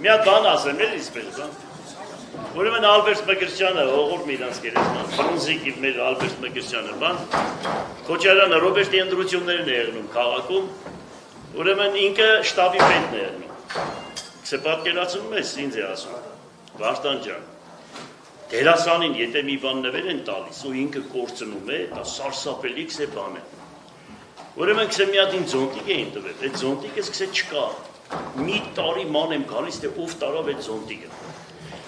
մի հատ բան ասեմ, էլ իսպես, բան։ Ուրեմն Ալբերտ Մկրտչյանը հողորմ իրանց գերեզման, Ֆրունզիկ մեր Ալբերտ Մկրտչյանը, բան, Քոչարյանը Ռոբերտի ընտրություններն է եղնում քաղաքում, ուրեմն ինքը շտաբի պետն է եղնում։ Քսե պատկերացնում ես, ինձ է ասում, Վարդան ջան, դերասանին եթե մի բան նվեր են տալիս ու ինքը կորցնում է, դա սարսափելի քսե բան է։ Ուրեմն քսե մի հատ ինձ զոնտիկ էին տվել, այդ զոնտիկս քսե չկա։ Մի տարի ման եմ գալիս, թե ով տարավ այդ զոնտիկը։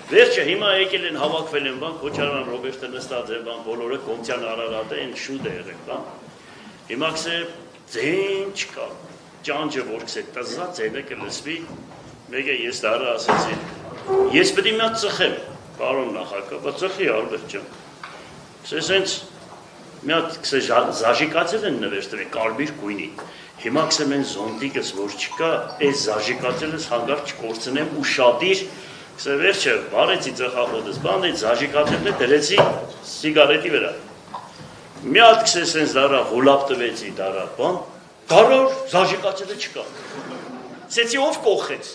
Վերջը հիմա եկել են հավաքվել են բան, Քոչարյան Ռոբերտը նստած է բան, բոլորը Կոմցյան Արարատը են շուտ է եղել բան։ Հիմա քսե ձեն չկա, ճանճը որ քսե տզա ձենը կլսվի, մեկը ես դարը ասեցի, ես պետք է մի հատ ծխեմ, պարոն նախագահ, բայց ծխի Ալբերտ ջան։ Քսե սենց մի հատ քսե զաժիկացել են նվերստվել կարմիր գույնի։ Հիմա քսե մեն զոնտիկս որ չկա, այս զաժիկացելս հանգար չկորցնեմ ու շատիր Քսե վերջը բարեցի ծխախոտս, բան այդ զաժիկաթելն է դրեցի սիգարետի վրա։ Մի հատ քսե սենց դարա հոլապ տվեցի դարա, բան, դարոր զաժիկաթելը չկա։ Սեցի ով կողեց։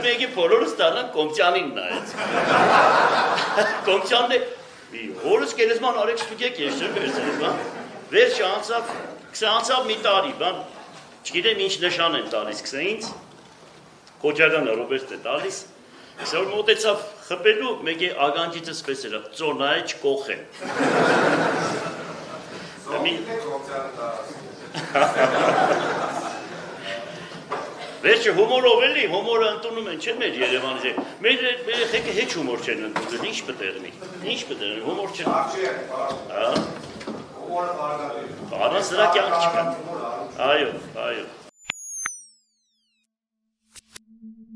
Մեկի բոլորս դառնան Կոմցյանին նայեց։ Կոմցյանն է, հորս գերեզման արեք ստուգեք ես չեմ վերցրել, բան։ Վերջը անցավ, քսե անցավ մի տարի, բան, չգիտեմ ինչ նշան են տալիս քսե ինձ։ Քոչարյանը Ռոբերտ է տալիս, սա որ մոտեցավ խփելու, մեկի ագանջիցը սպես էր, ծորնայ չկոխեն։ Վերջը հումորով էլի, հումորը ընդունում են, չեն մեր Երևանի, մեր երեխեքը հեչ հումոր չեն ընդունել, ինչ պտեղնի, հումոր չեն։ Առանց դրա կյանք չկա։ Այո, այո։